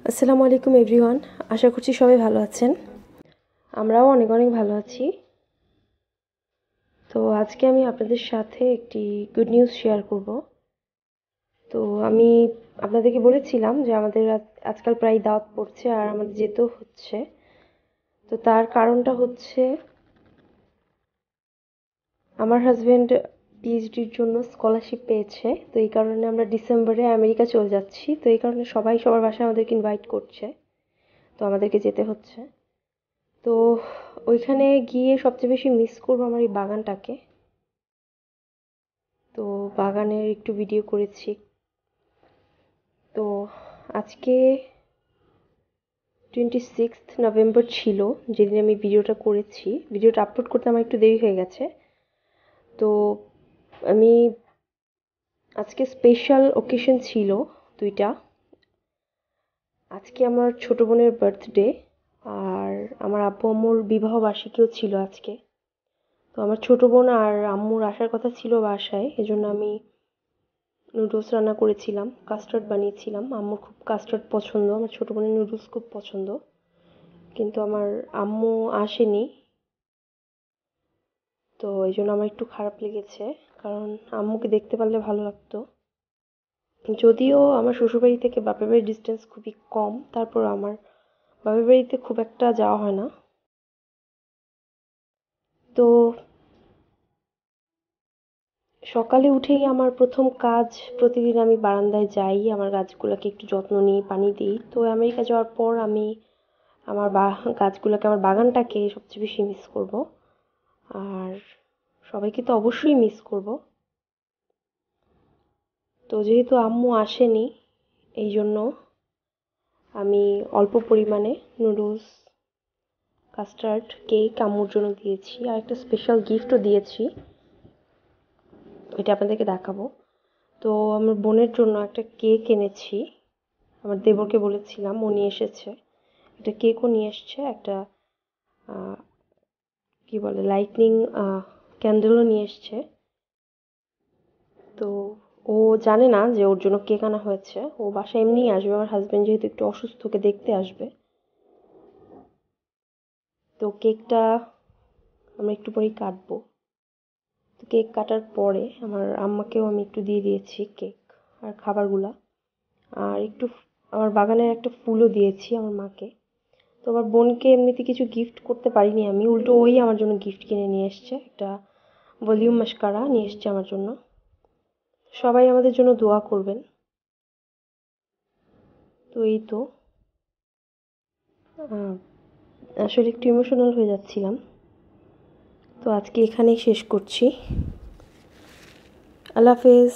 আসসালামু আলাইকুম এভরিওয়ান। আশা করছি সবাই ভালো আছেন। আমরাও অনেক অনেক ভালো আছি। তো আজকে আমি আপনাদের সাথে একটি গুড নিউজ শেয়ার করব। তো আমি আপনাদেরকে বলেছিলাম যে আমাদের আজকাল প্রায় দাওয়াত পড়ছে আর আমাদের যেতেও হচ্ছে। তো তার কারণটা হচ্ছে আমার হাজব্যান্ড পিএইচডির জন্য স্কলারশিপ পেয়েছে। তো এই কারণে আমরা ডিসেম্বরে আমেরিকা চলে যাচ্ছি। তো এই কারণে সবাই সবার বাসায় আমাদেরকে ইনভাইট করছে। তো আমাদেরকে যেতে হচ্ছে। তো ওইখানে গিয়ে সবচেয়ে বেশি মিস করবো আমার এই বাগানটাকে। তো বাগানের একটু ভিডিও করেছি। তো আজকে 26 নভেম্বর ছিল যেদিন আমি ভিডিওটা করেছি। ভিডিওটা আপলোড করতে আমার একটু দেরি হয়ে গেছে। তো আমি আজকে স্পেশাল ওকেশন ছিল দুইটা। আজকে আমার ছোট বোনের বার্থডে আর আমার আব্বু আম্মুর বিবাহ বার্ষিকীও ছিল আজকে। তো আমার ছোট বোন আর আম্মুর আসার কথা ছিল বাসায়, এজন্য আমি নুডলস রান্না করেছিলাম, কাস্টার্ড বানিয়েছিলাম। আম্মুর খুব কাস্টার্ড পছন্দ, আমার ছোট বোনের নুডলস খুব পছন্দ। কিন্তু আমার আম্মু আসেনি, তো এই জন্য আমার একটু খারাপ লেগেছে, কারণ আম্মুকে দেখতে পারলে ভালো লাগতো। যদিও আমার শ্বশুরবাড়ি থেকে বাপের বাড়ির ডিস্টেন্স খুবই কম, তারপর আমার বাপের বাড়িতে খুব একটা যাওয়া হয় না। তো সকালে উঠেই আমার প্রথম কাজ, প্রতিদিন আমি বারান্দায় যাই, আমার গাছগুলোকে একটু যত্ন নিই, পানি দিই। তো আমেরিকা যাওয়ার পর আমি আমার গাছগুলোকে, আমার বাগানটাকে সবচেয়ে বেশি মিস করব। আর সবাইকে তো অবশ্যই মিস করব। তো যেহেতু আম্মু আসেনি, এই জন্য আমি অল্প পরিমাণে নুডলস, কাস্টার্ড, কেক আম্মুর জন্য দিয়েছি আর একটা স্পেশাল গিফটও দিয়েছি, এটা আপনাদেরকে দেখাবো। তো আমার বোনের জন্য একটা কেক এনেছি, আমার দেবরকে বলেছিলাম, ও নিয়ে এসেছে। একটা কেকও নিয়ে এসছে, একটা কি বলে লাইটনিং ক্যান্ডেলও নিয়ে এসছে। তো ও জানে না যে ওর জন্য কেক আনা হয়েছে, ও বাসায় এমনিই আসবে, আমার হাজবেন্ড যেহেতু একটু অসুস্থ, ওকে দেখতে আসবে। তো কেকটা আমরা একটু পরেই কাটবো। তো কেক কাটার পরে আমার আম্মাকেও আমি একটু দিয়ে দিয়েছি কেক আর খাবারগুলা, আর একটু আমার বাগানের একটা ফুলও দিয়েছি আমার মাকে। তো আমার বোনকে এমনিতে কিছু গিফট করতে পারিনি আমি, উল্টো ওই আমার জন্য গিফট কিনে নিয়ে এসছে, একটা ভলিউম মাস্কারা নিয়ে এসছে আমার জন্য। সবাই আমাদের জন্য দোয়া করবেন। তো এই তো আসলে একটু ইমোশনাল হয়ে যাচ্ছিলাম। তো আজকে এখানেই শেষ করছি। আল্লাহ হাফেজ।